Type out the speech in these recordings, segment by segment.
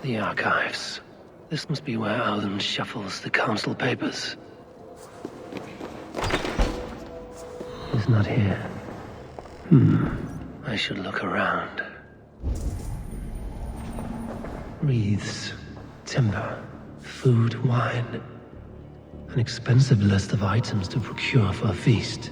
The archives. This must be where Alan shuffles the council papers. He's not here. I should look around. Wreaths, timber, food, wine. An expensive list of items to procure for a feast.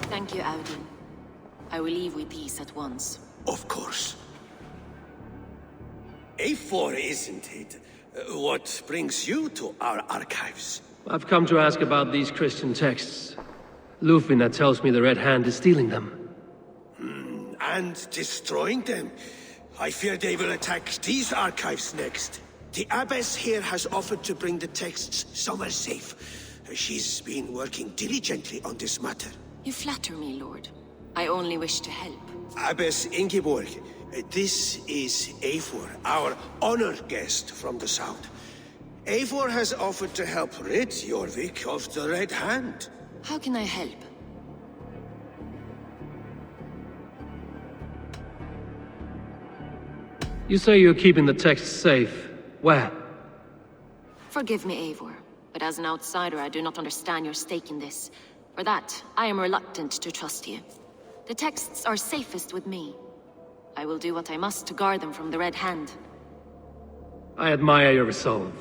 Thank you, Audun. I will leave with these at once. Of course. Eivor, isn't it? What brings you to our archives? I've come to ask about these Christian texts. Lufina tells me the Red Hand is stealing them. And destroying them. I fear they will attack these archives next. The abbess here has offered to bring the texts somewhere safe. She's been working diligently on this matter. You flatter me, Lord. I only wish to help. Abbess Ingeborg, this is Eivor, our honored guest from the south. Eivor has offered to help rid Jorvik of the Red Hand. How can I help? You say you're keeping the texts safe. Where? Forgive me, Eivor, but as an outsider, I do not understand your stake in this. For that, I am reluctant to trust you. The texts are safest with me. I will do what I must to guard them from the Red Hand. I admire your resolve.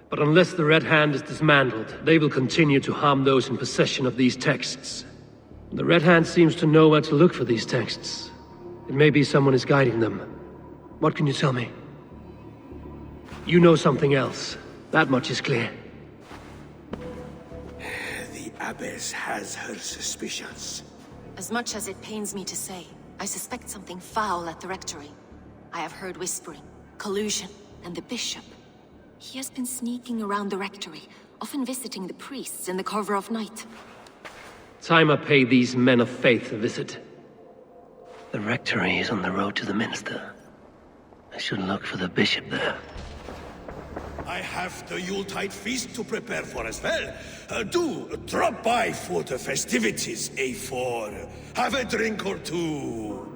But unless the Red Hand is dismantled, they will continue to harm those in possession of these texts. The Red Hand seems to know where to look for these texts. It may be someone is guiding them. What can you tell me? You know something else. That much is clear. The Abbess has her suspicions. As much as it pains me to say, I suspect something foul at the rectory. I have heard whispering, collusion, and the bishop. He has been sneaking around the rectory, often visiting the priests in the cover of night. Time I pay these men of faith a visit. The rectory is on the road to the minster. I should look for the bishop there. I have the Yuletide feast to prepare for as well. Do drop by for the festivities, Eivor. Have a drink or two.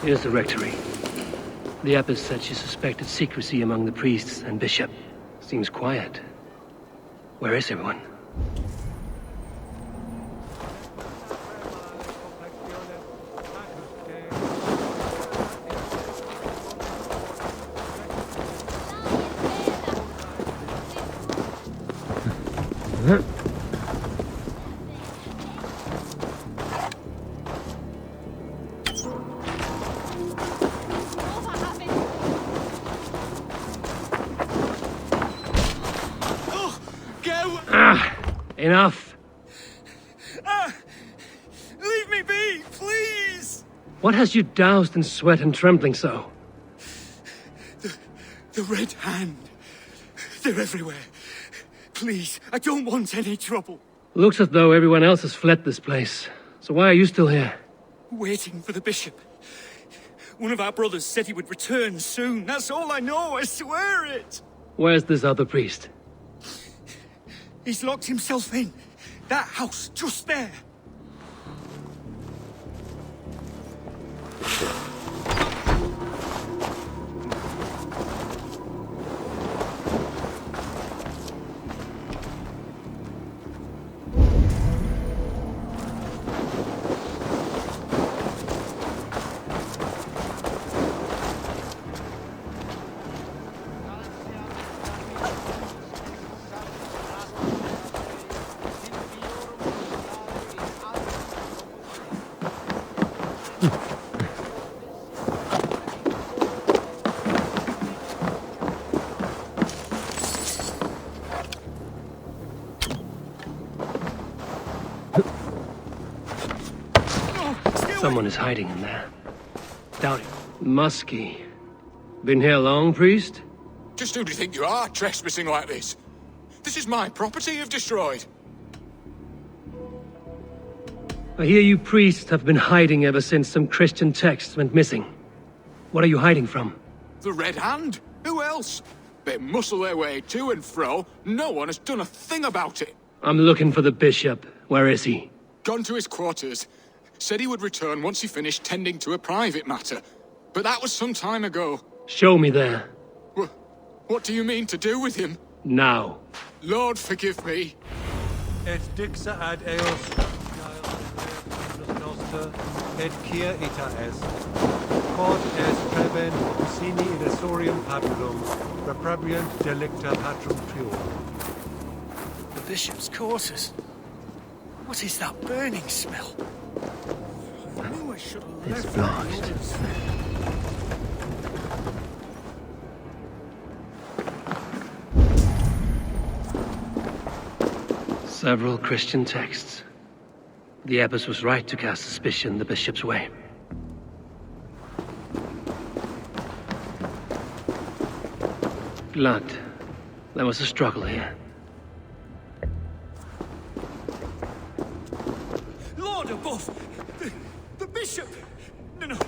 Here's the rectory. The abbess said she suspected secrecy among the priests and bishop. Seems quiet. Where is everyone? Enough! Leave me be, please! What has you doused in sweat and trembling so? The Red Hand. They're everywhere. Please, I don't want any trouble. Looks as though everyone else has fled this place. So why are you still here? Waiting for the bishop. One of our brothers said he would return soon. That's all I know, I swear it! Where's this other priest? He's locked himself in. That house, just there. Someone is hiding in there. Doubt it. Musky. Been here long, priest? Just who do you think you are, trespassing like this? This is my property you've destroyed. I hear you priests have been hiding ever since some Christian texts went missing. What are you hiding from? The Red Hand? Who else? They muscle their way to and fro. No one has done a thing about it. I'm looking for the bishop. Where is he? Gone to his quarters. Said he would return once he finished tending to a private matter. But that was some time ago. Show me there. What do you mean to do with him? Now. Lord, forgive me. Et dixa ad eos noster, et quia ita est. Quod est prebent sini idesorium patulum, reprebiant delicta patrum tuum. The bishop's quarters. What is that burning smell? I knew I should have It's left blocked. Several Christian texts. The abbess was right to cast suspicion the bishop's way. Blood. There was a struggle here. Lord above! The bishop! No,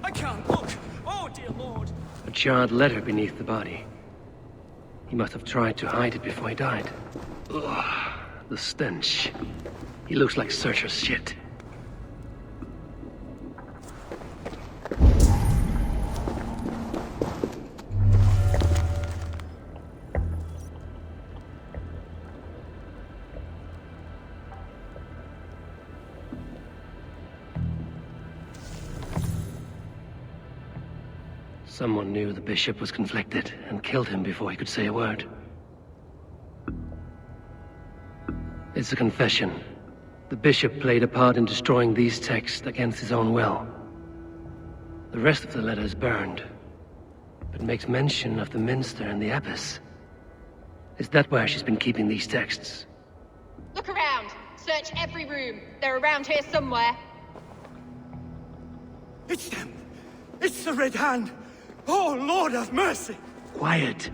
I can't look. Oh, dear Lord. A charred letter beneath the body. He must have tried to hide it before he died. Ugh, the stench. He looks like Searcher's shit. Someone knew the bishop was conflicted and killed him before he could say a word. It's a confession. The bishop played a part in destroying these texts against his own will. The rest of the letter is burned, but makes mention of the minster and the abbess. Is that where she's been keeping these texts? Look around. Search every room. They're around here somewhere. It's them! It's the Red Hand! Oh, Lord have mercy! Quiet.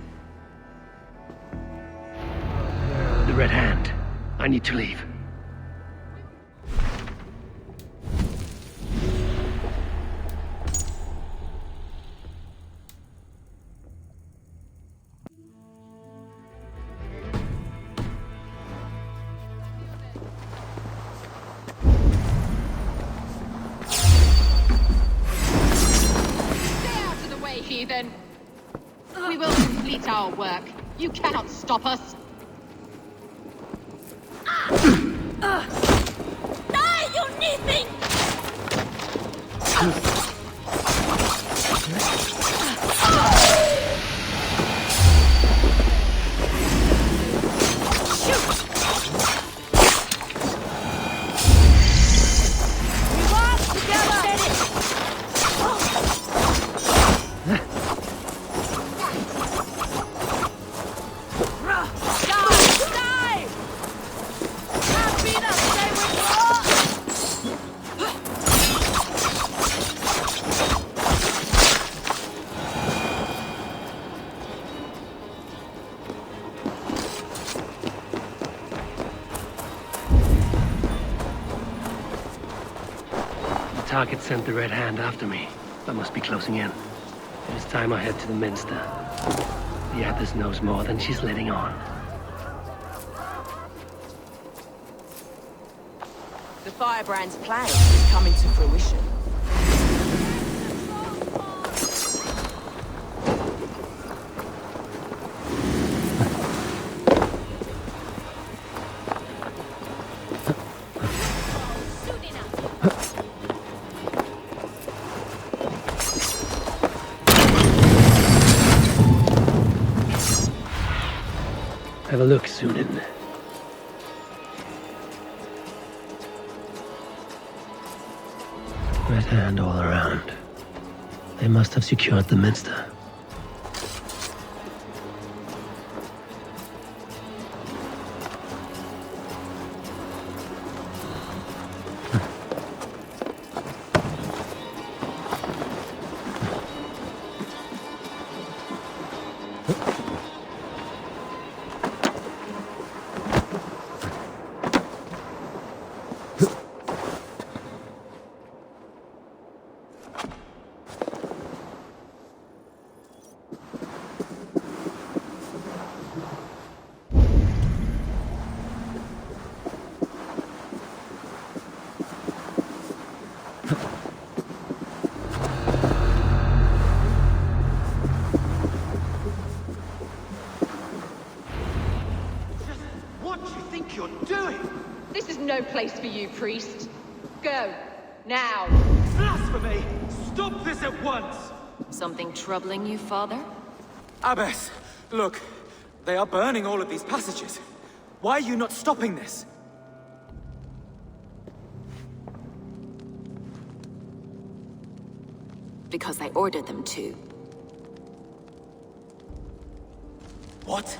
The Red Hand. I need to leave. Heathen. We will complete our work. You cannot stop us. Die, you nothing! Target sent the Red Hand after me. I must be closing in. It is time I head to the Minster. The Abbess knows more than she's letting on. The Firebrand's plan is coming to fruition. Have a look, Sunan. Red Hand all around. They must have secured the Minster. think you're doing? This is no place for you, priest. Go. Now. Blasphemy! Stop this at once! Something troubling you, father? Abbess, look. They are burning all of these passages. Why are you not stopping this? Because I ordered them to. What?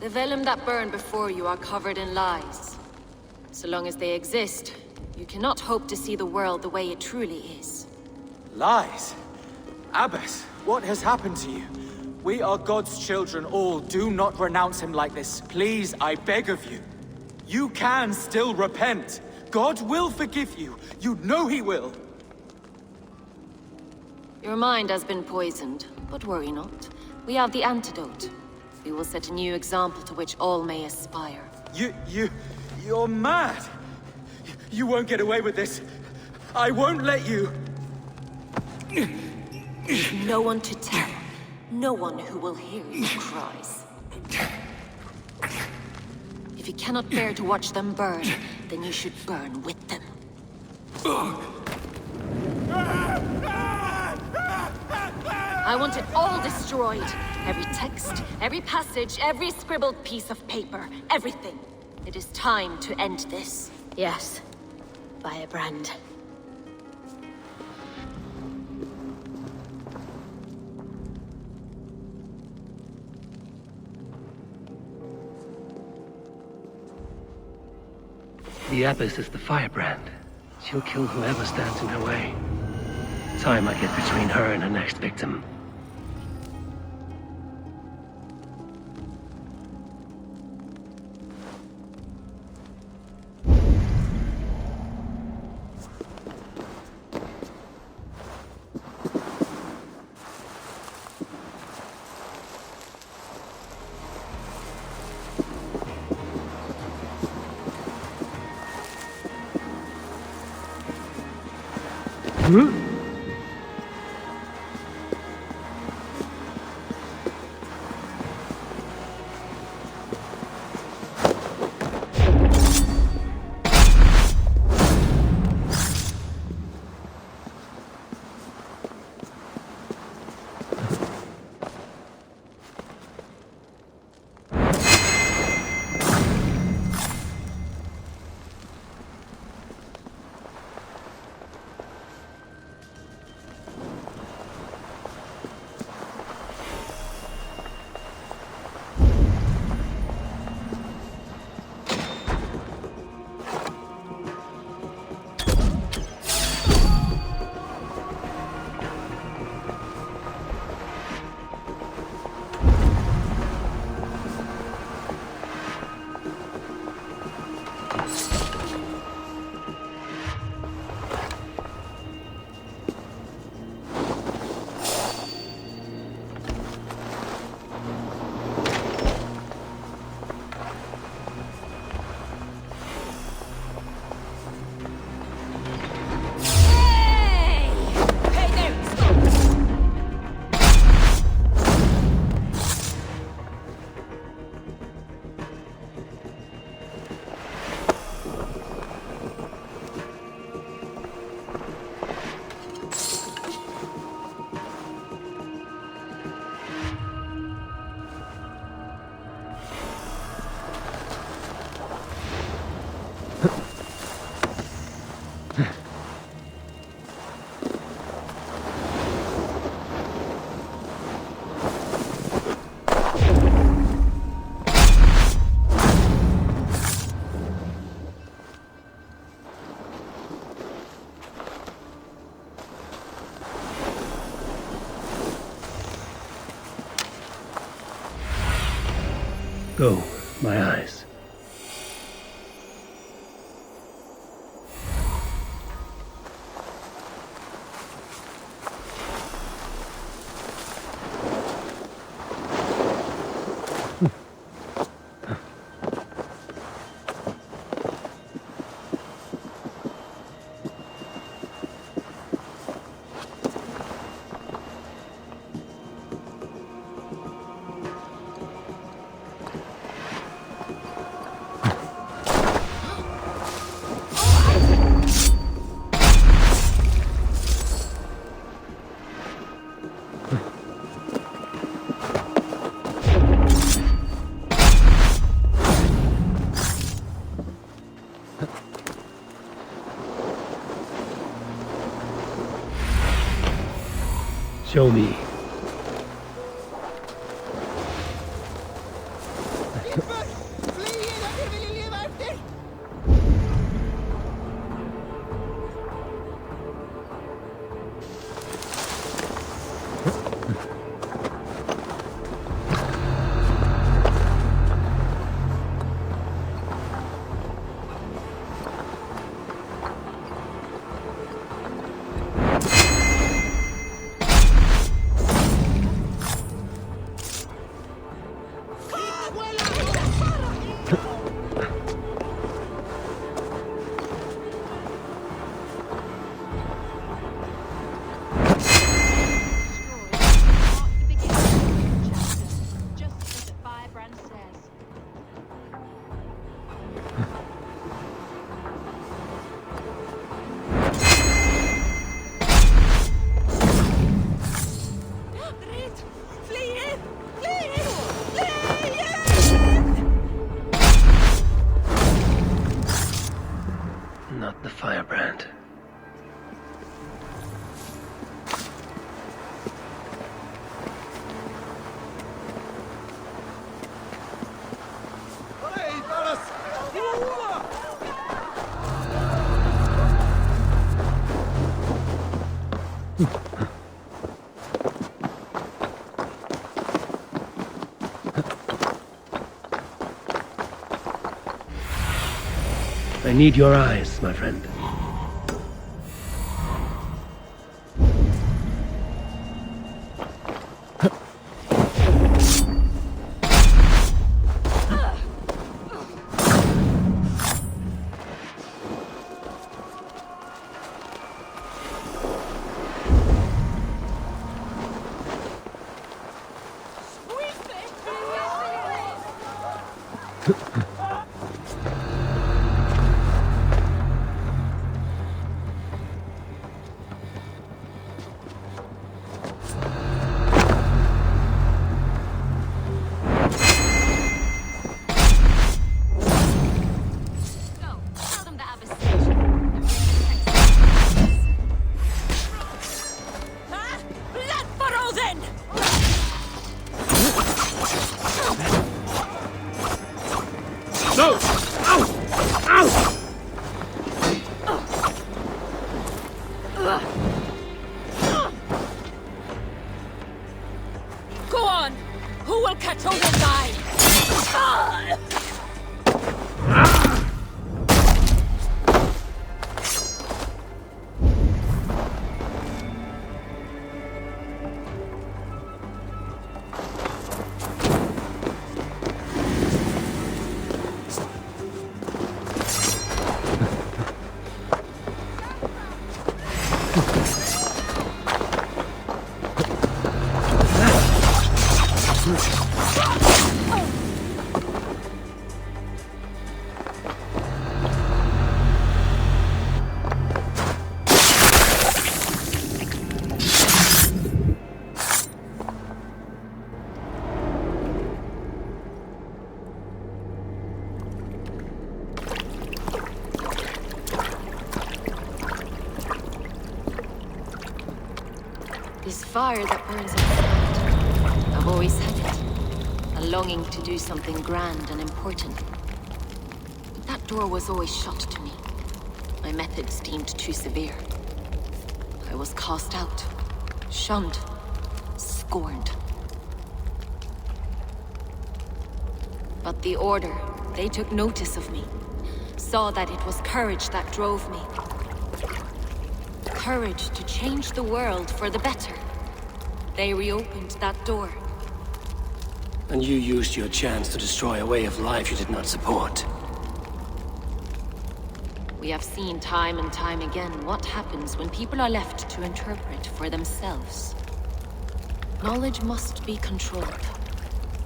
The vellum that burned before you are covered in lies. So long as they exist, you cannot hope to see the world the way it truly is. Lies? Abbess, what has happened to you? We are God's children all. Do not renounce him like this. Please, I beg of you. You can still repent. God will forgive you. You know he will. Your mind has been poisoned, but worry not. We have the antidote. We will set a new example to which all may aspire. You're mad! You won't get away with this. I won't let you! No one to tell. No one who will hear your cries. If you cannot bear to watch them burn, then you should burn with them. I want it all destroyed. Every text, every passage, every scribbled piece of paper, everything. It is time to end this. Yes. Firebrand. The Abbess is the firebrand. She'll kill whoever stands in her way. Time I get between her and her next victim. Go, my eyes. Show me. Not the firebrand. I need your eyes, my friend. This fire that burns inside. I've always had it. A longing to do something grand and important. But that door was always shut to me. My methods deemed too severe. I was cast out, shunned, scorned. But the Order, they took notice of me. Saw that it was courage that drove me. Courage to change the world for the better. They reopened that door. And you used your chance to destroy a way of life you did not support. We have seen time and time again what happens when people are left to interpret for themselves. Knowledge must be controlled.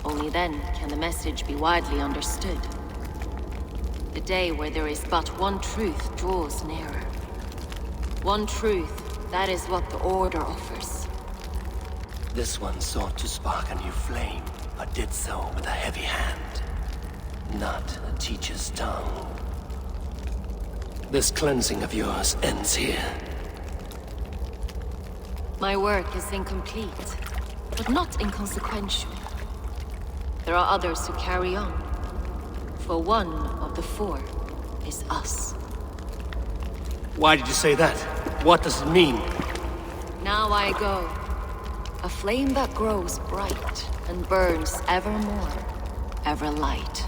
Only then can the message be widely understood. The day where there is but one truth draws nearer. One truth, that is what the Order offers. This one sought to spark a new flame, but did so with a heavy hand. Not a teacher's tongue. This cleansing of yours ends here. My work is incomplete, but not inconsequential. There are others who carry on. For one of the four is us. Why did you say that? What does it mean? Now I go. A flame that grows bright and burns ever more, ever light.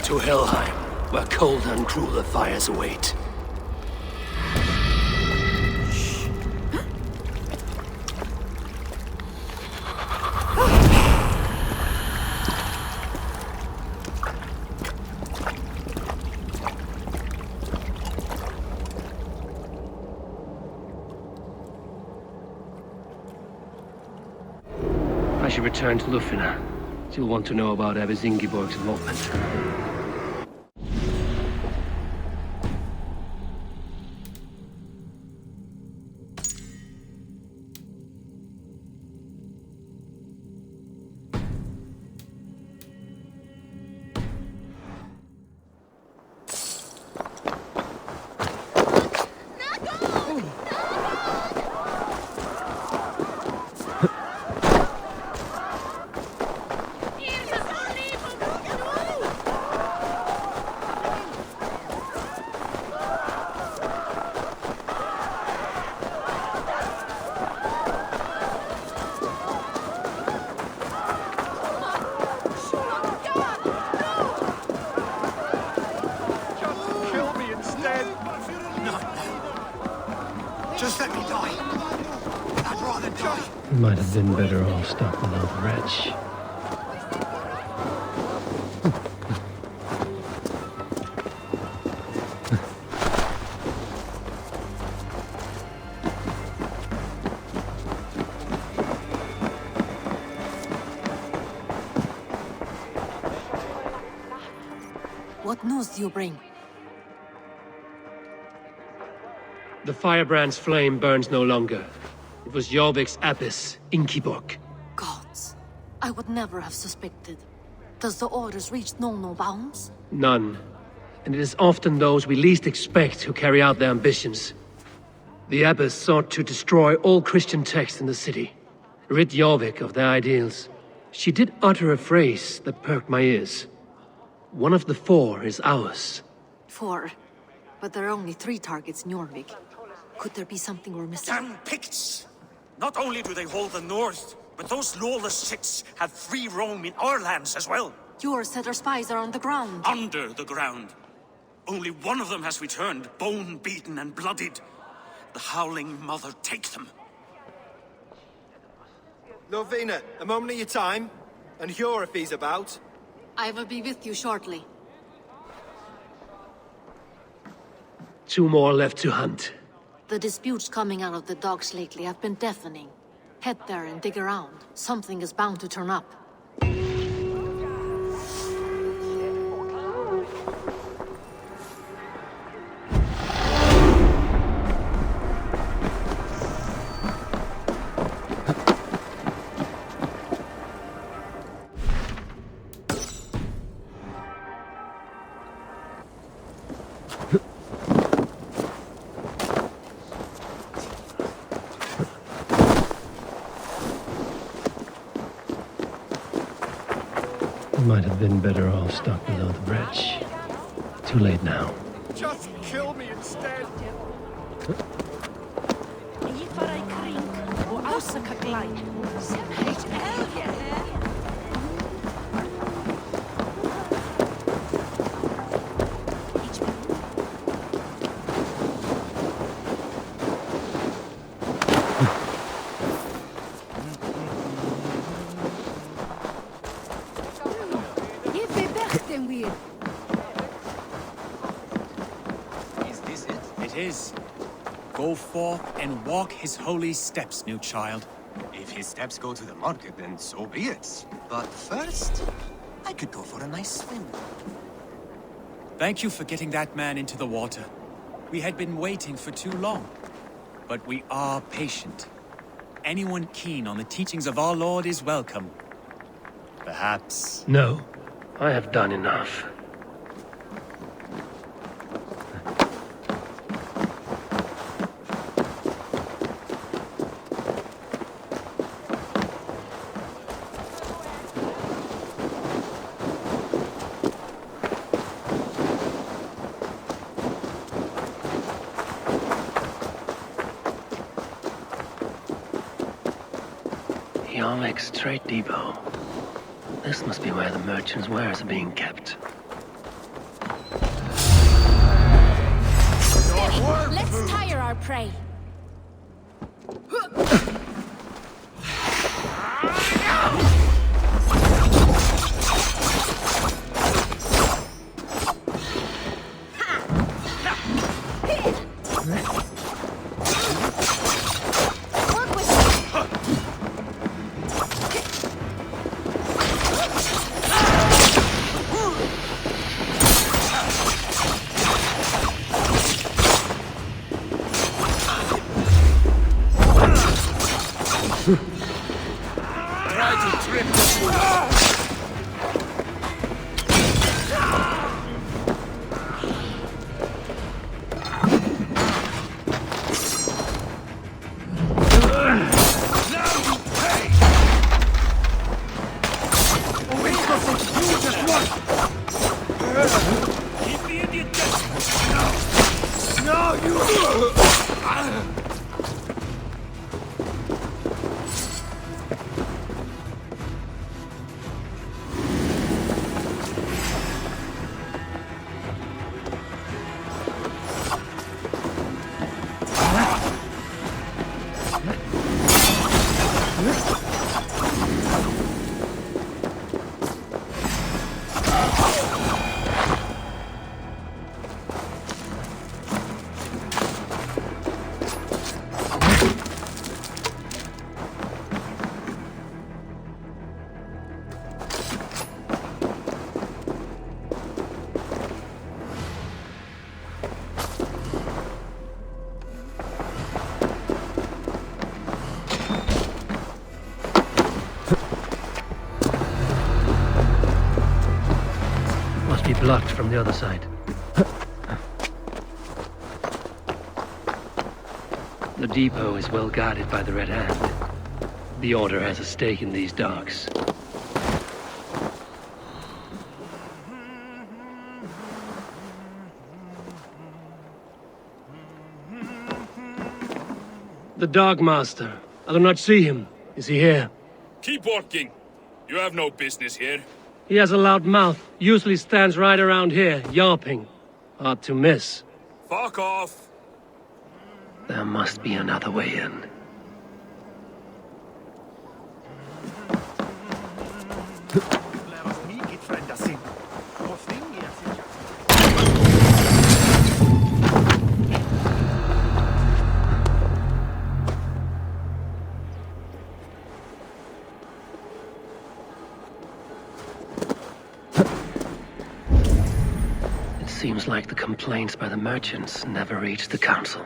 To Helheim, where cold and crueler fires await. I should return to Lufina. She'll want to know about Abbess Ingeborg's involvement. Might have been better off stuck below the wretch. What news do you bring? The firebrand's flame burns no longer. It was Jorvik's abbess, Ingeborg. Gods, I would never have suspected. Does the orders reach no bounds? None. And it is often those we least expect who carry out their ambitions. The abbess sought to destroy all Christian texts in the city, rid Jorvik of their ideals. She did utter a phrase that perked my ears. One of the four is ours. 4. But there are only 3 targets in Jorvik. Could there be something we're missing? Damn Picts! Not only do they hold the north, but those lawless Siths have free roam in our lands as well. Yours said our spies are on the ground. Under the ground. Only one of them has returned, bone-beaten and bloodied. The Howling Mother take them. Lovina, a moment of your time. And Hjor if he's about. I will be with you shortly. 2 more left to hunt. The disputes coming out of the docks lately have been deafening. Head there and dig around. Something is bound to turn up. Might have been better off stuck below the bridge. Too late now. Just kill me instead. Go forth and walk his holy steps, new child. If his steps go to the market, then so be it. But first, I could go for a nice swim. Thank you for getting that man into the water. We had been waiting for too long. But we are patient. anyone keen on the teachings of our Lord is welcome. Perhaps... No, I have done enough. Trade depot. This must be where the merchants' wares are being kept. Steady. Let's tire our prey. Blocked from the other side. The depot is well guarded by the Red Hand. The Order has a stake in these docks. The Dogmaster. I do not see him. Is he here? Keep working. You have no business here. He has a loud mouth. Usually stands right around here, yelping. Hard to miss. Fuck off. There must be another way in. Seems like the complaints by the merchants never reached the council.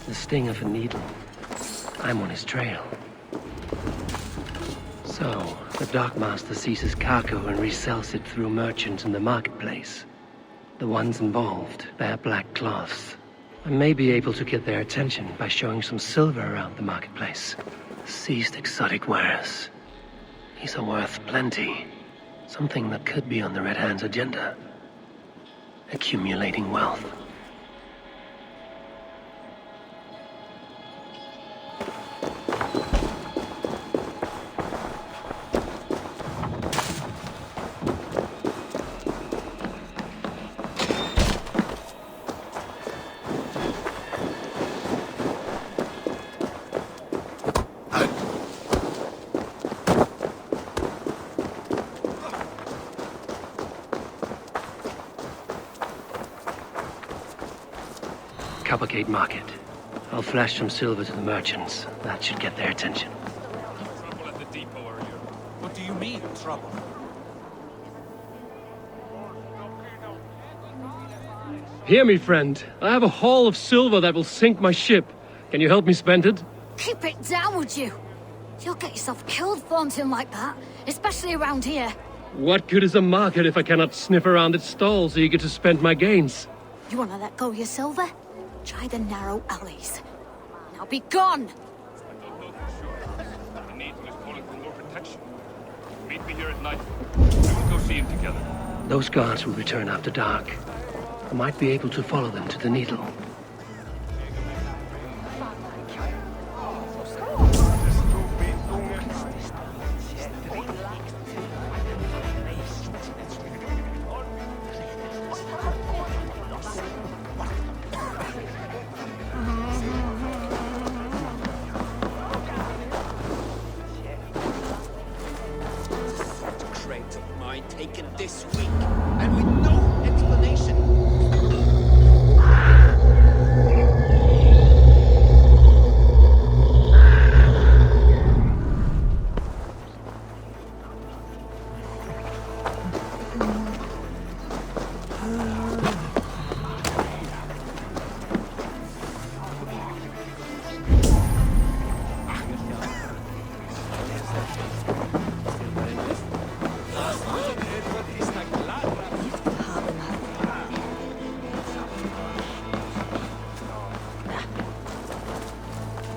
The sting of a needle. I'm on his trail. So, the Dockmaster seizes cargo and resells it through merchants in the marketplace. The ones involved wear black cloths. I may be able to get their attention by showing some silver around the marketplace. Seized exotic wares. These are worth plenty. Something that could be on the Red Hand's agenda. Accumulating wealth. cavalcade market. I'll flash some silver to the merchants. That should get their attention. Trouble at the depot earlier. What do you mean, trouble? Hear me, friend. I have a haul of silver that will sink my ship. Can you help me spend it? Keep it down, would you? You'll get yourself killed flaunting like that, especially around here. What good is a market if I cannot sniff around its stalls eager to spend my gains? You wanna let go of your silver? Try the narrow alleys. Now be gone! I don't know for sure. The Needle is calling for more protection. Meet me here at night. We will go see him together. Those guards will return after dark. I might be able to follow them to the Needle. Crate of mine taken this week, and with no explanation.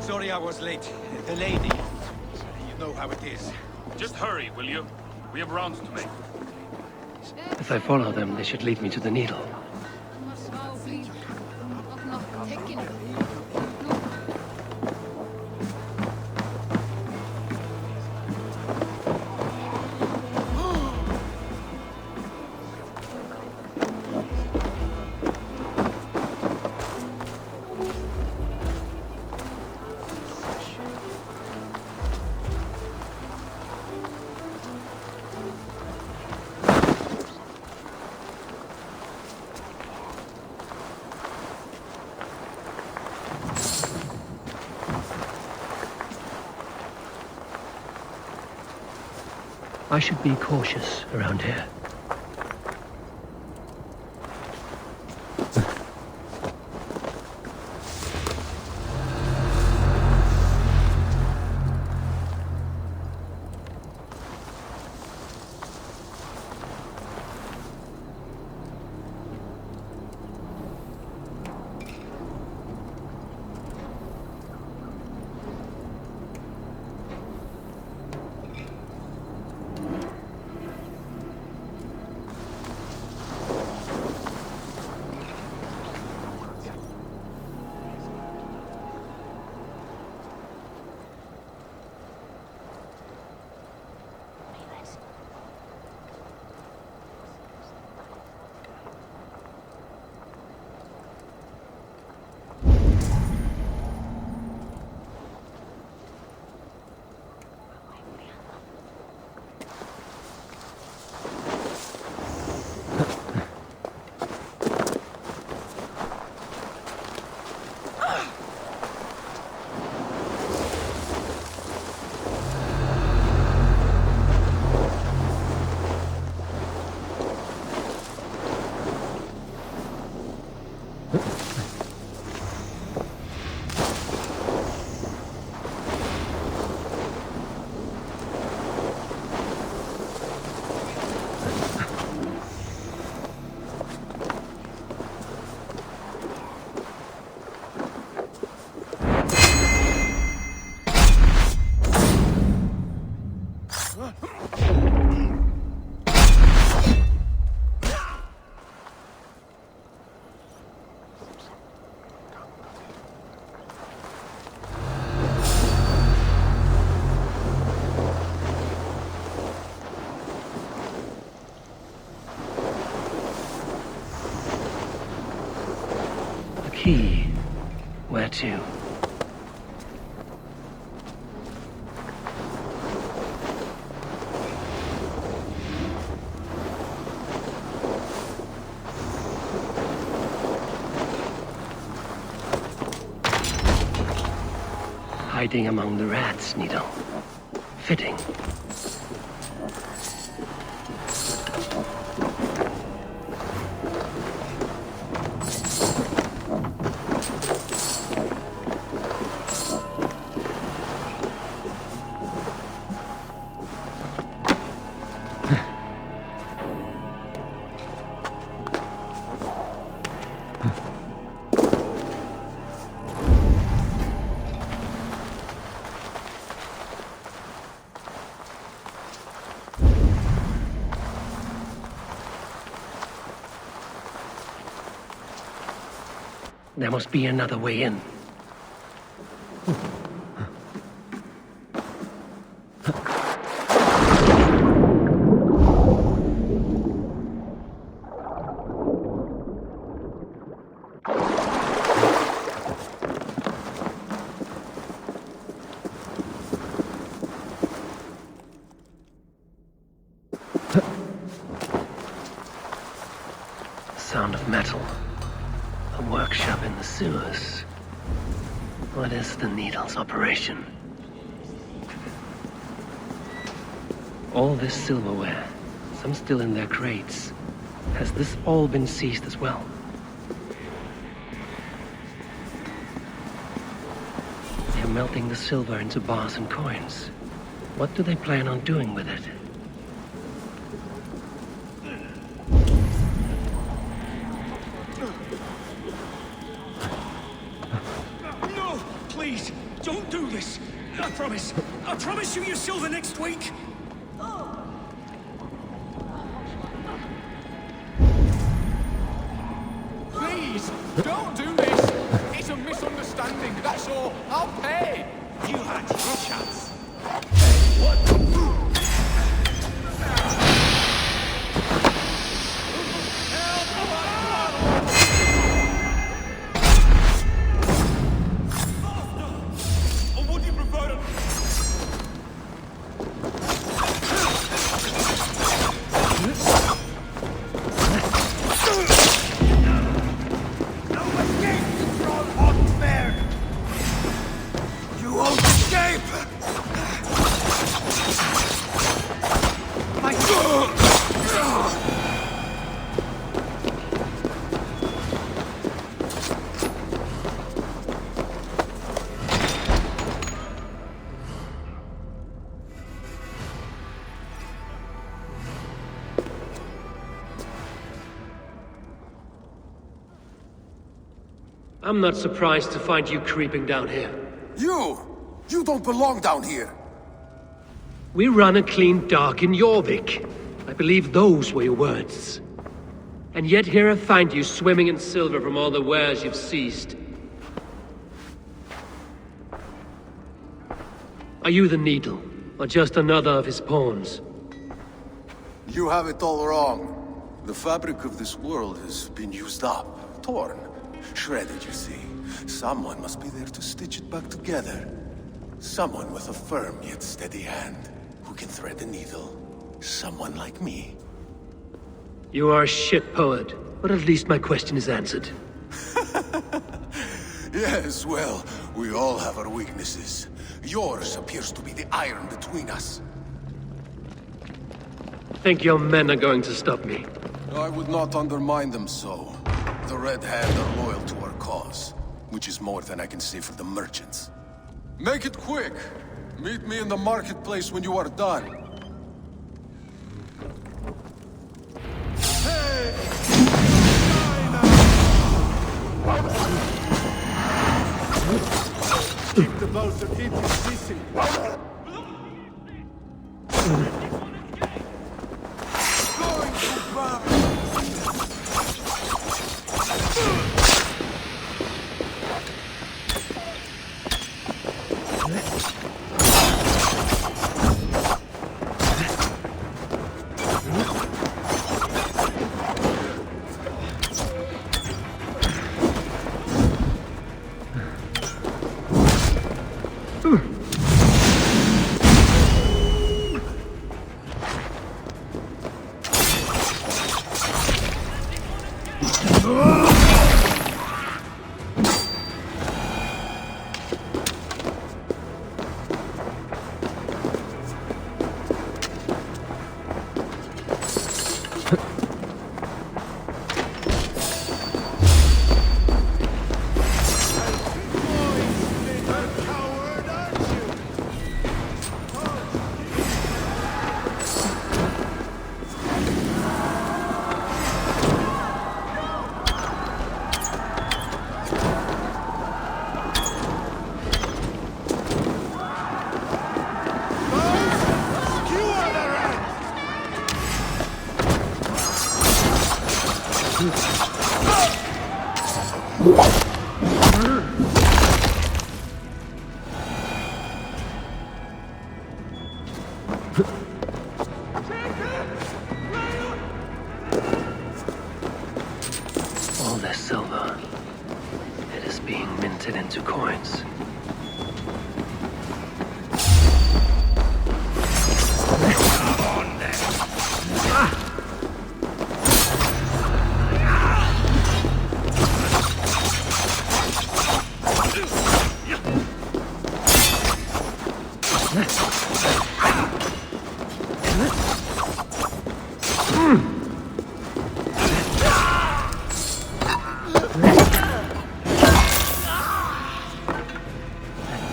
Sorry I was late. The lady. You know how it is. Just hurry, will you? We have rounds to make. If I follow them, they should lead me to the Needle. I should be cautious around here. Key. Where to? hiding among the rats, Needle. Fitting. There must be another way in. Sound of metal. A workshop in the sewers. What is the Needle's operation? All this silverware, some still in their crates. Has this all been seized as well? They're melting the silver into bars and coins. What do they plan on doing with it? I promise you your silver next week. Please, don't do this. It's a misunderstanding, that's all. I'll pay. You had your chance. I'm not surprised to find you creeping down here. You don't belong down here! We run a clean dock in Jorvik. I believe those were your words. And yet here I find you swimming in silver from all the wares you've seized. Are you the Needle, or just another of his pawns? You have it all wrong. The fabric of this world has been used up, torn, shredded, you see. Someone must be there to stitch it back together. Someone with a firm yet steady hand, who can thread the needle. Someone like me. You are a shit poet, but at least my question is answered. Yes, well, we all have our weaknesses. Yours appears to be the iron between us. Think your men are going to stop me? I would not undermine them so. The Red Hand are loyal to our cause, which is more than I can say for the merchants. Make it quick! Meet me in the marketplace when you are done. Hey! Keep the boats and keep it busy. Going to Varin! All this silver, it is being minted into coins.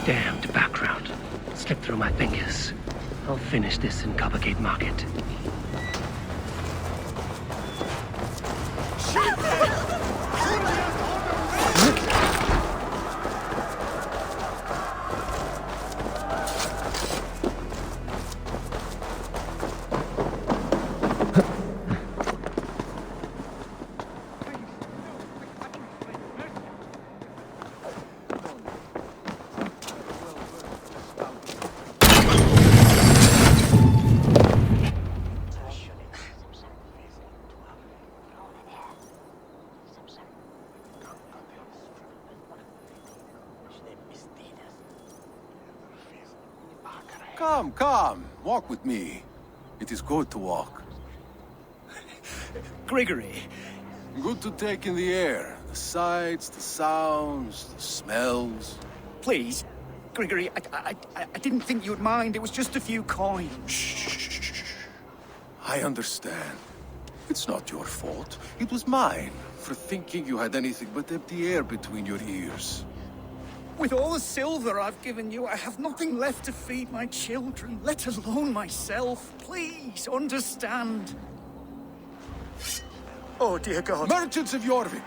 Damned background. Slipped through my fingers. I'll finish this in Coppergate Market. Come, walk with me. It is good to walk. Gregory. Good to take in the air. The sights, the sounds, the smells. Please, Gregory, I didn't think you'd mind. It was just a few coins. Shh. I understand. It's not your fault. It was mine, for thinking you had anything but empty air between your ears. With all the silver I've given you, I have nothing left to feed my children, let alone myself. Please, understand. Oh, dear God. Merchants of Jorvik,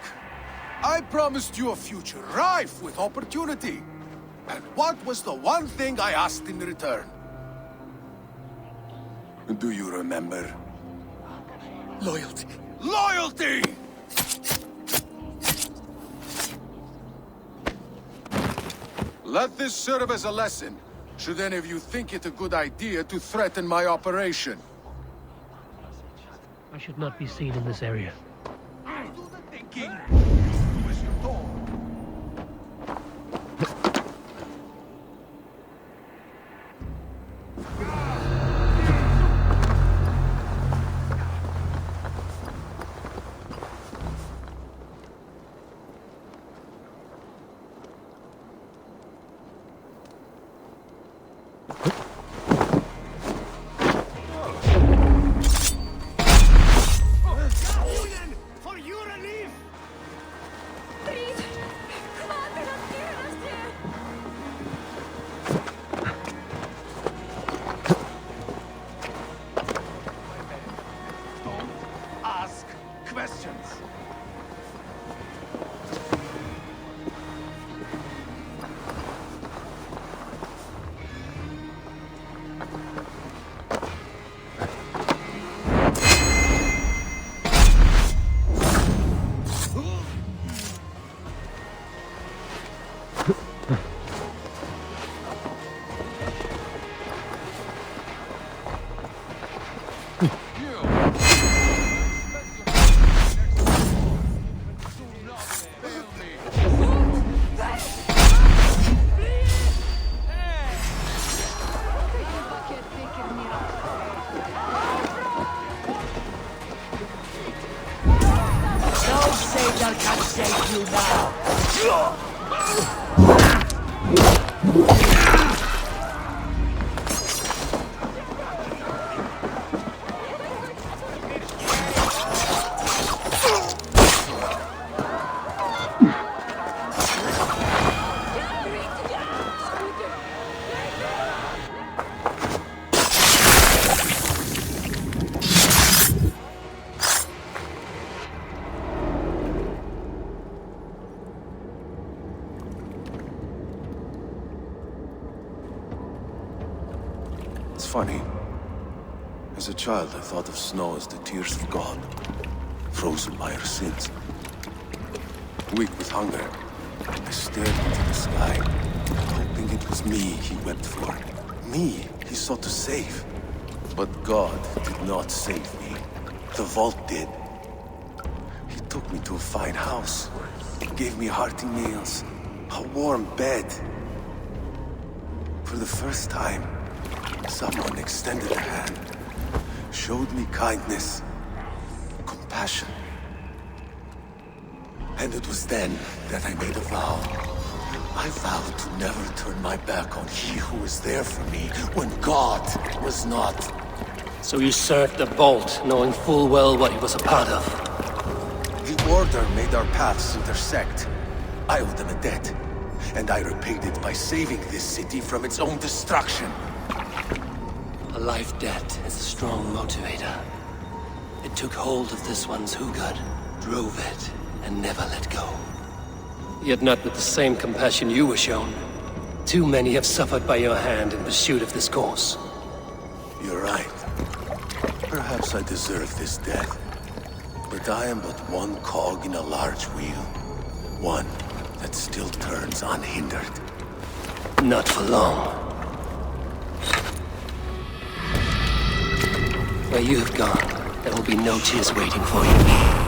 I promised you a future rife with opportunity. And what was the one thing I asked in return? Do you remember? Loyalty. Loyalty! Let this serve as a lesson, should any of you think it a good idea to threaten my operation. I should not be seen in this area. I do the thinking. funny. As a child, I thought of snow as the tears of God, frozen by our sins. Weak with hunger, I stared into the sky, hoping it was me he wept for. Me he sought to save. But God did not save me. The vault did. He took me to a fine house, gave me hearty meals, a warm bed. For the first time, someone extended a hand, showed me kindness, compassion. And it was then that I made a vow. I vowed to never turn my back on he who was there for me when God was not. So you served the Vault, knowing full well what he was a part of. The Order made our paths intersect. I owed them a debt, and I repaid it by saving this city from its own destruction. A life debt is a strong motivator. It took hold of this one's Hugad, drove it, and never let go. Yet not with the same compassion you were shown. Too many have suffered by your hand in pursuit of this cause. You're right. Perhaps I deserve this death. But I am but one cog in a large wheel. One that still turns unhindered. Not for long. Where you have gone, there will be no tears waiting for you.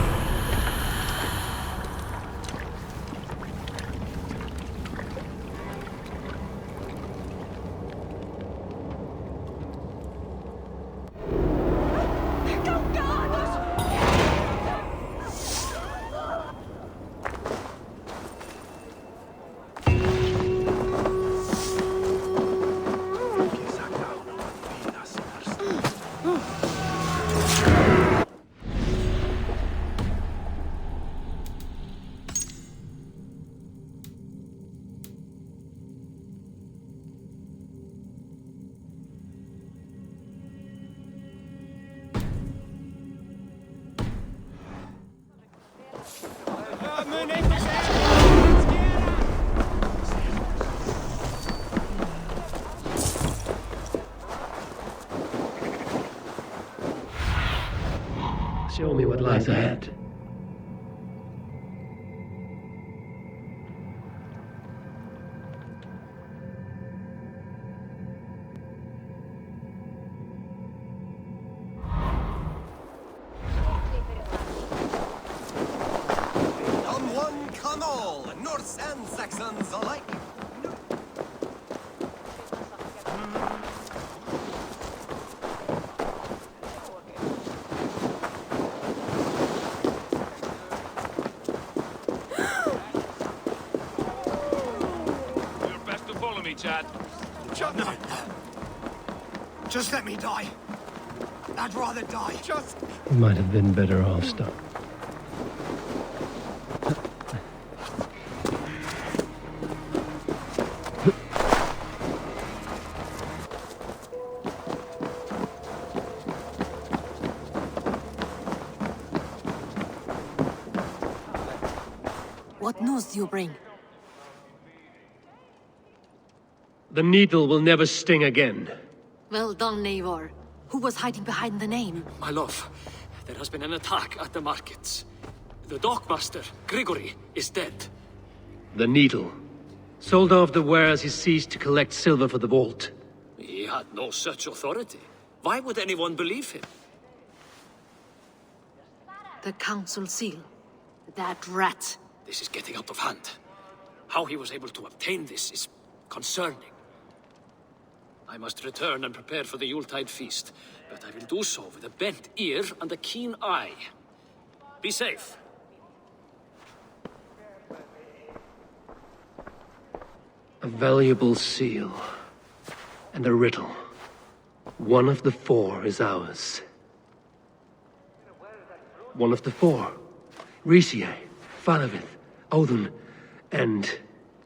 Show me what lies ahead. Come one, come all, Norse and Saxons alike. Chad. No. Just let me die. I'd rather die. Just... Might have been better off stopped. What news do you bring? The needle will never sting again. Well done, Eivor. Who was hiding behind the name? My love, there has been an attack at the markets. The dockmaster, Grigory, is dead. The needle. Sold off the wares he ceased to collect silver for the vault. He had no such authority. Why would anyone believe him? The council seal. That rat. This is getting out of hand. How he was able to obtain this is concerning. I must return and prepare for the Yuletide feast, but I will do so with a bent ear and a keen eye. Be safe. A valuable seal. And a riddle. One of the four is ours. One of the four. Riesier, Falavith, Odin, and...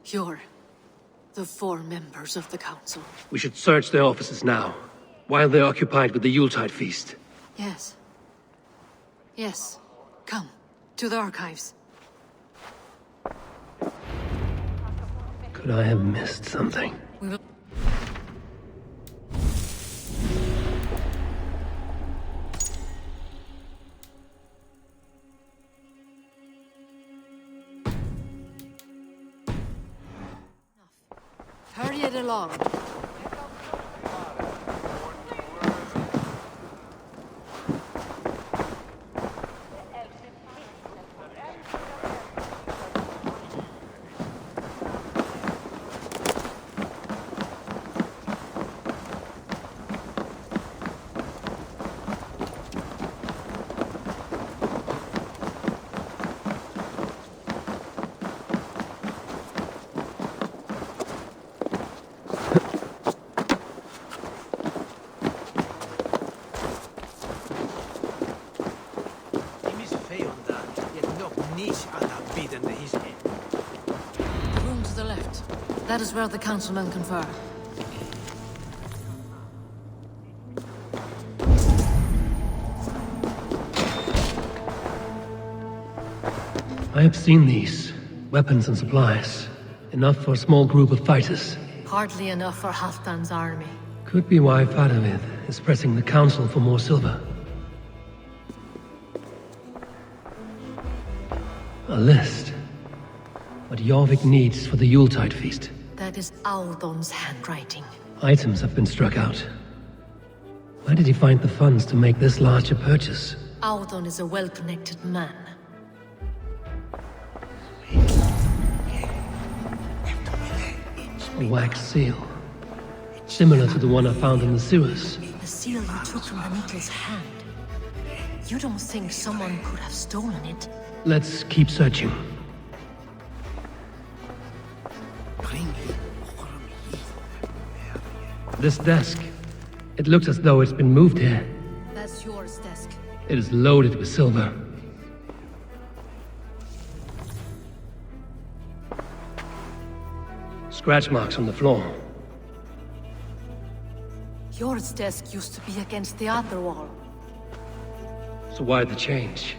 You're the four members of the council. We should search their offices now, while they're occupied with the Yuletide feast. Yes. Yes. Come, to the archives. Could I have missed something? We will... Hurry it along. The room to the left. That is where the councilmen confer. I have seen these. Weapons and supplies. Enough for a small group of fighters. Hardly enough for Halfdan's army. Could be why Fadavid is pressing the council for more silver. A list. What Jorvik needs for the Yuletide feast. That is Audon's handwriting. Items have been struck out. Where did he find the funds to make this large a purchase? Audon is a well-connected man. A wax seal. Similar to the one I found in the sewers. The seal you took from the Needle's hand. You don't think someone could have stolen it? Let's keep searching. This desk. It looks as though it's been moved here. That's yours, desk. It is loaded with silver. Scratch marks on the floor. Yours desk used to be against the other wall. So why the change?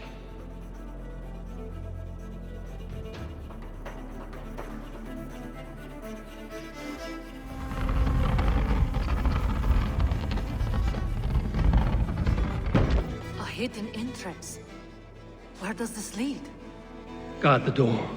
A hidden entrance. Where does this lead? Guard the door.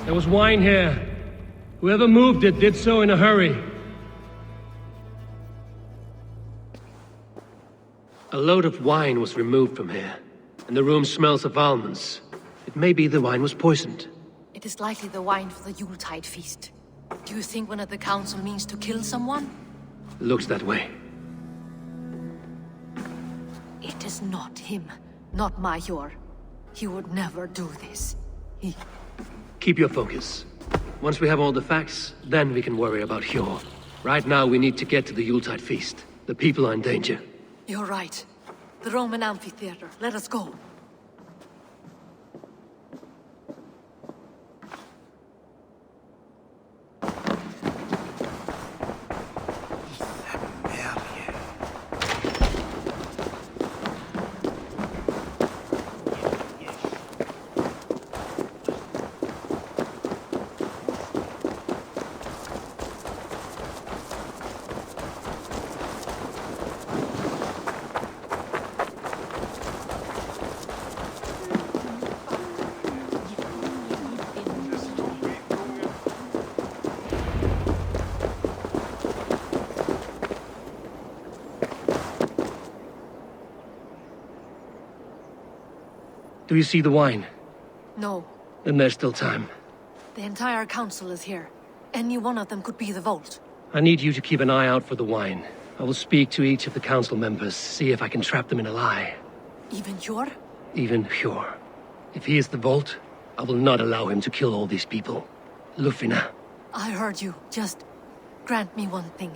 There was wine here. Whoever moved it did so in a hurry. A load of wine was removed from here, and the room smells of almonds. It may be the wine was poisoned. It is likely the wine for the Yuletide feast. Do you think one of the council means to kill someone? Looks that way. It is not him, not Major. He would never do this. Keep your focus. Once we have all the facts, then we can worry about Hjor. Right now, we need to get to the Yuletide feast. The people are in danger. You're right. The Roman amphitheater. Let us go. Do you see the wine? No. Then there's still time. The entire council is here. Any one of them could be the vault. I need you to keep an eye out for the wine. I will speak to each of the council members, see if I can trap them in a lie. Even Hjor? Even Hjor. If he is the vault, I will not allow him to kill all these people. Lufina. I heard you. Just grant me one thing.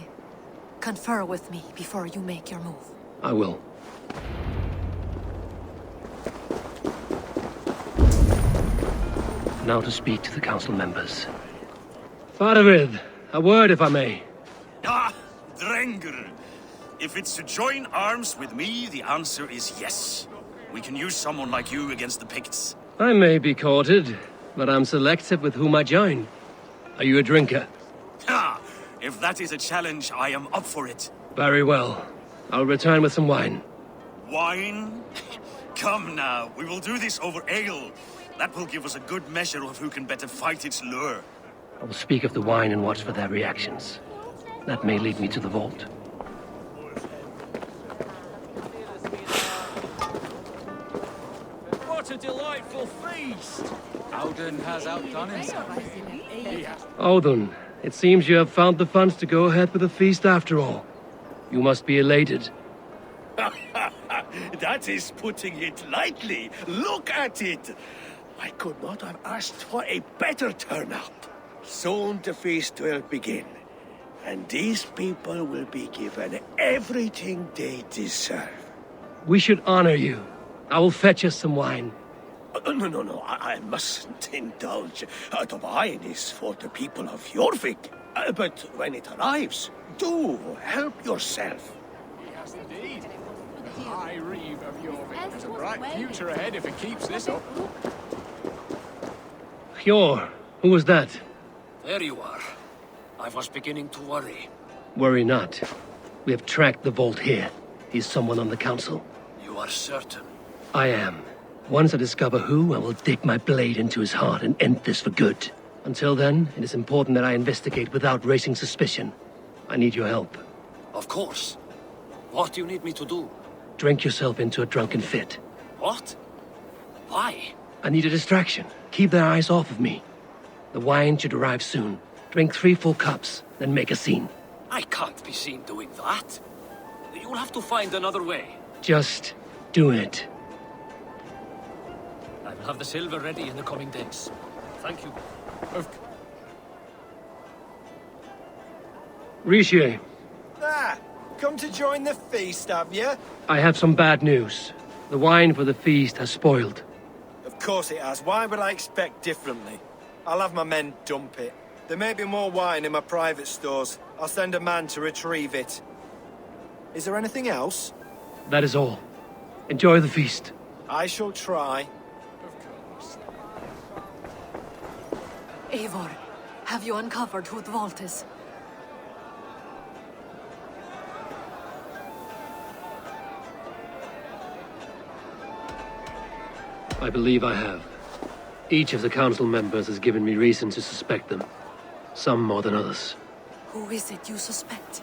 Confer with me before you make your move. I will. Now to speak to the council members. Fadavid, a word if I may. Ah, Drengr. If it's to join arms with me, the answer is yes. We can use someone like you against the Picts. I may be courted, but I'm selective with whom I join. Are you a drinker? If that is a challenge, I am up for it. Very well. I'll return with some wine. Wine? Come now, we will do this over ale. That will give us a good measure of who can better fight its lure. I will speak of the wine and watch for their reactions. That may lead me to the vault. What a delightful feast! Odin has outdone himself. Odin, it seems you have found the funds to go ahead with the feast after all. You must be elated. That is putting it lightly. Look at it! I could not have asked for a better turnout. Soon the feast will begin, and these people will be given everything they deserve. We should honor you. I will fetch us some wine. No, I mustn't indulge. The wine is for the people of Jorvik. But when it arrives, do help yourself. Yes, indeed. The High Reeve of Jorvik has a bright future ahead if it keeps this up. Hjor, who was that? There you are. I was beginning to worry. Worry not. We have tracked the vault here. He's someone on the council. You are certain? I am. Once I discover who, I will dig my blade into his heart and end this for good. Until then, it is important that I investigate without raising suspicion. I need your help. Of course. What do you need me to do? Drink yourself into a drunken fit. What? Why? I need a distraction. Keep their eyes off of me. The wine should arrive soon. Drink 3 full cups, then make a scene. I can't be seen doing that. You'll have to find another way. Just do it. I will have the silver ready in the coming days. Thank you. Rishi, Come to join the feast, have you? I have some bad news. The wine for the feast has spoiled. Of course it has. Why would I expect differently? I'll have my men dump it. There may be more wine in my private stores. I'll send a man to retrieve it. Is there anything else? That is all. Enjoy the feast. I shall try. Eivor, have you uncovered who the vault is? I believe I have. Each of the council members has given me reason to suspect them. Some more than others. Who is it you suspect?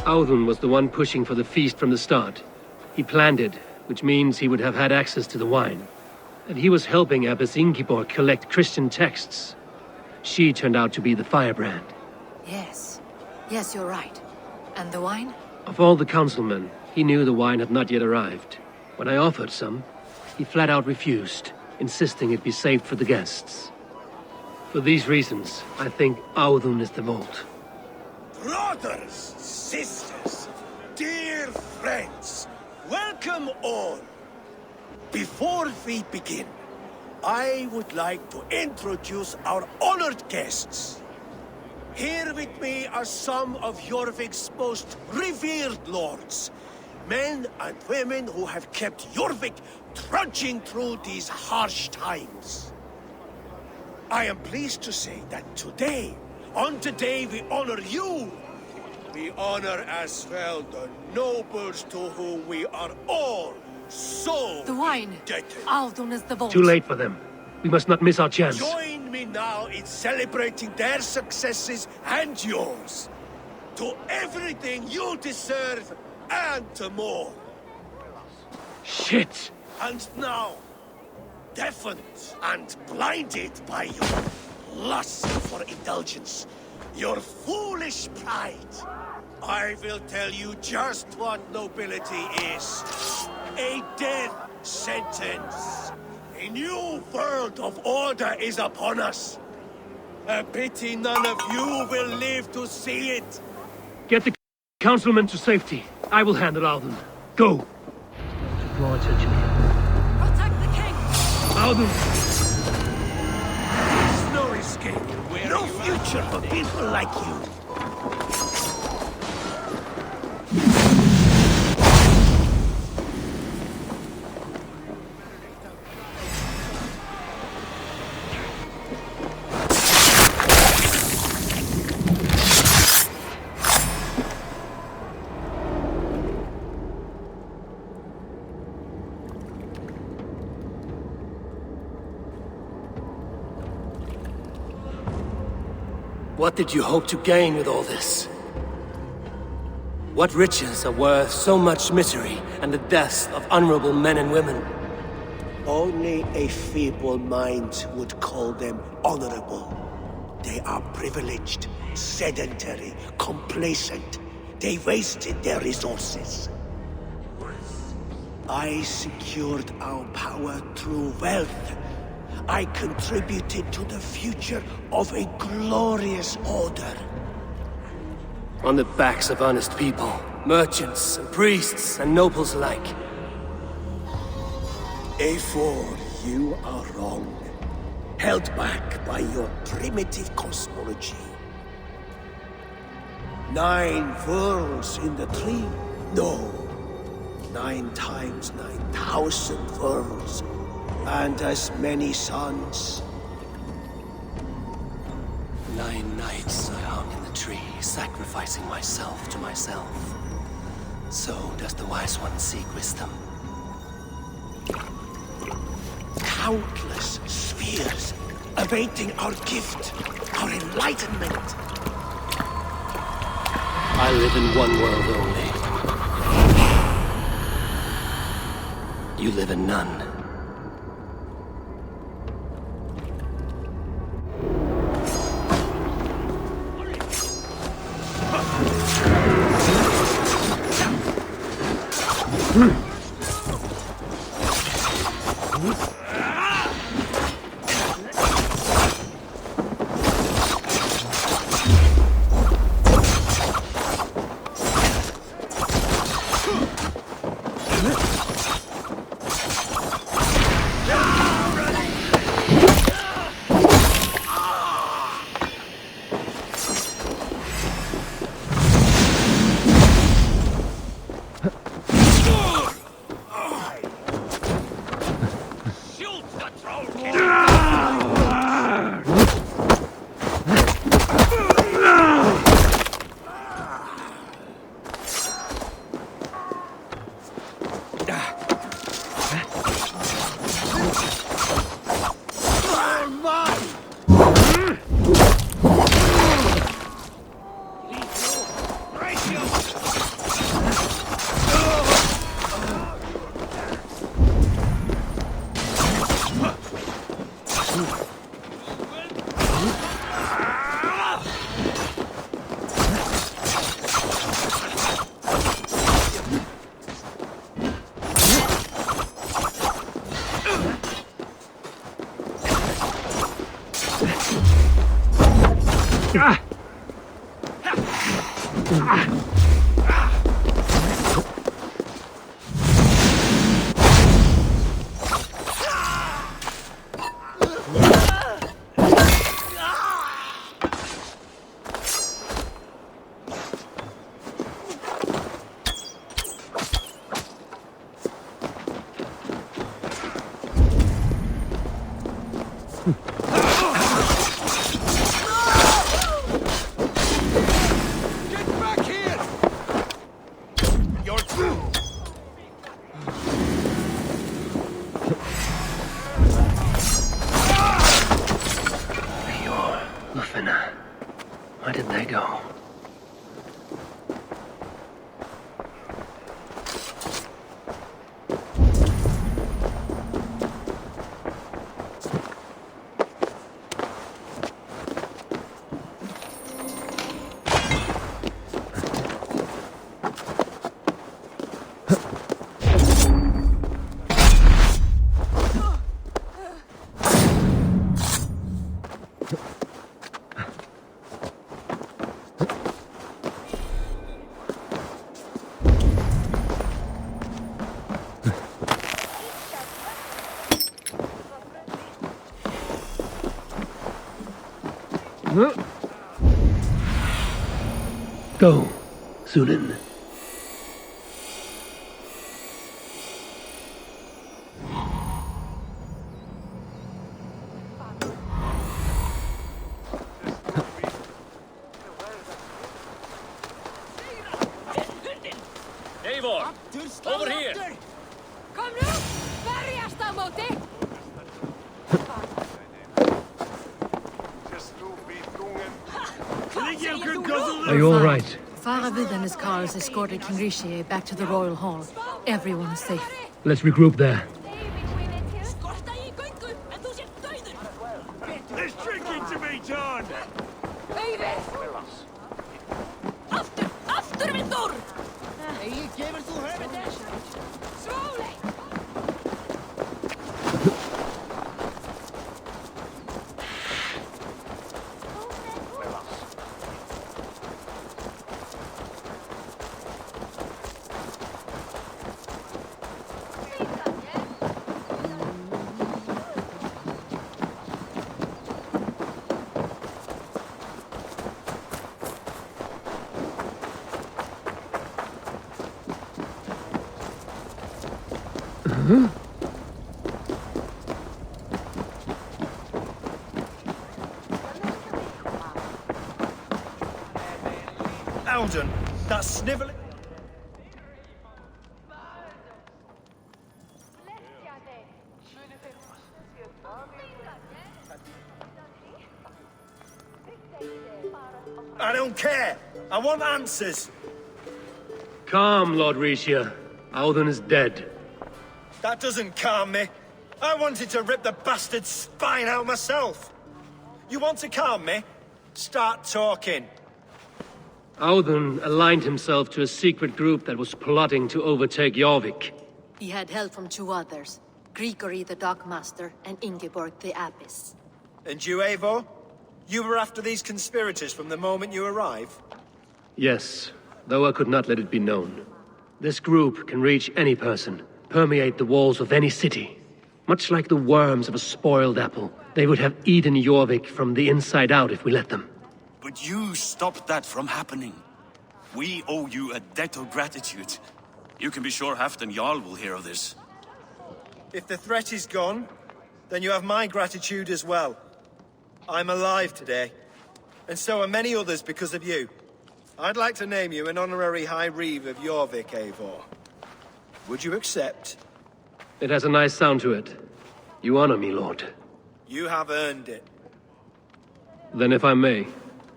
Audun was the one pushing for the feast from the start. He planned it, which means he would have had access to the wine. And he was helping Abbess Ingeborg collect Christian texts. She turned out to be the firebrand. Yes. Yes, you're right. And the wine? Of all the councilmen, he knew the wine had not yet arrived. When I offered some, he flat out refused, insisting it be saved for the guests. For these reasons, I think Audun is the vault. Brothers, sisters, dear friends, welcome all. Before we begin, I would like to introduce our honored guests. Here with me are some of Jorvik's most revered lords, men and women who have kept Jorvik trudging through these harsh times. I am pleased to say that today, on the day we honor you, we honor as well the nobles to whom we are all so the wine. indebted. Audun is the vault. Too late for them. We must not miss our chance. Join me now in celebrating their successes and yours. To everything you deserve and more. Shit! And now, deafened and blinded by your lust for indulgence, your foolish pride, I will tell you just what nobility is. A death sentence. A new world of order is upon us. A pity none of you will live to see it. Get the councilmen to safety. I will handle Alden. Go! Draw attention here. Protect the king! Alden! No escape. No future for people like you. What did you hope to gain with all this? What riches are worth so much misery and the deaths of honorable men and women? Only a feeble mind would call them honorable. They are privileged, sedentary, complacent. They wasted their resources. I secured our power through wealth. I contributed to the future of a glorious order. On the backs of honest people, merchants and priests and nobles alike. Eivor, you are wrong. Held back by your primitive cosmology. 9 worlds in the tree? No. 9 times 9,000 worlds. And as many suns. 9 nights I hung in the tree, sacrificing myself to myself. So does the Wise One seek wisdom. Countless spheres awaiting our gift, our enlightenment. I live in one world only. You live in none. Go, Sunan. Eivor! Over here! Kom nu! Värjast á móti! Are you all right? Faravid and his cars escorted King Rishi back to the royal hall. Everyone is safe. Let's regroup there. There's drinking to be done! After við door! Slowly! Alden, that snivelling... I don't care! I want answers! Calm, Lord Rishia. Audun is dead. That doesn't calm me. I wanted to rip the bastard's spine out myself. You want to calm me? Start talking. Audun aligned himself to a secret group that was plotting to overtake Jorvik. He had help from two others, Grigory the Dockmaster and Ingeborg the Abbess. And you, Eivor? You were after these conspirators from the moment you arrived? Yes, though I could not let it be known. This group can reach any person, permeate the walls of any city. Much like the worms of a spoiled apple, they would have eaten Jorvik from the inside out if we let them. But you stopped that from happening. We owe you a debt of gratitude. You can be sure Halfdan Jarl will hear of this. If the threat is gone, then you have my gratitude as well. I'm alive today, and so are many others because of you. I'd like to name you an honorary High Reeve of Jorvik, Eivor. Would you accept? It has a nice sound to it. You honor me, Lord. You have earned it. Then if I may,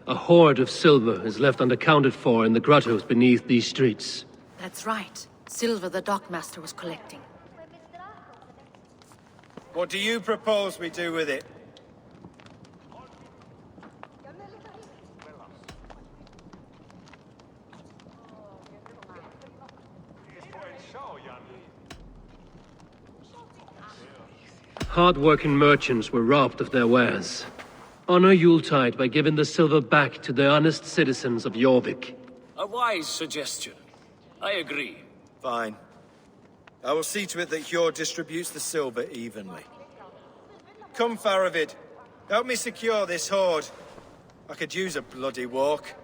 a hoard of silver is left unaccounted for in the grottos beneath these streets. That's right. Silver the Dockmaster was collecting. What do you propose we do with it? Hard-working merchants were robbed of their wares. Honor Yuletide by giving the silver back to the honest citizens of Jorvik. A wise suggestion. I agree. Fine. I will see to it that Hjord distributes the silver evenly. Come, Faravid. Help me secure this hoard. I could use a bloody walk.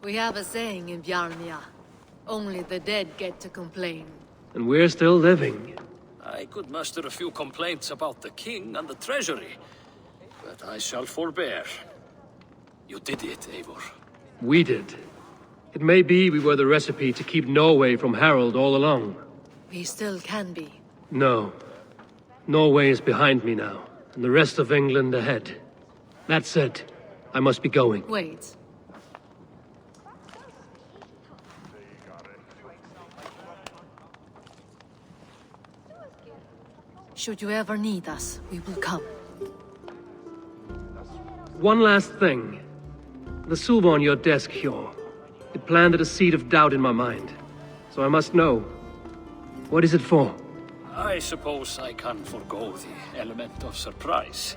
We have a saying in Bjarnia. Only the dead get to complain. And we're still living. I could muster a few complaints about the king and the treasury, but I shall forbear. You did it, Eivor. We did. It may be we were the recipe to keep Norway from Harald all along. We still can be. No. Norway is behind me now, and the rest of England ahead. That said, I must be going. Wait. Should you ever need us, we will come. One last thing. The silver on your desk, Hjor. It planted a seed of doubt in my mind. So I must know. What is it for? I suppose I can forgo the element of surprise.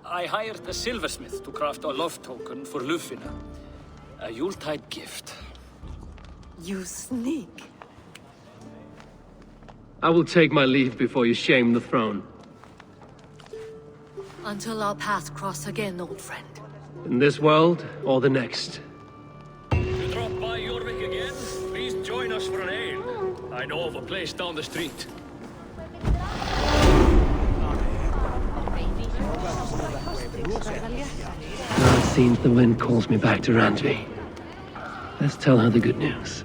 I hired a silversmith to craft a love token for Lufina. A Yuletide gift. You sneak. I will take my leave before you shame the throne. Until our paths cross again, old friend. In this world, or the next. You drop by Jorvik again? Please join us for an ale. I know of a place down the street. Now it seems the wind calls me back to Randvi. Let's tell her the good news.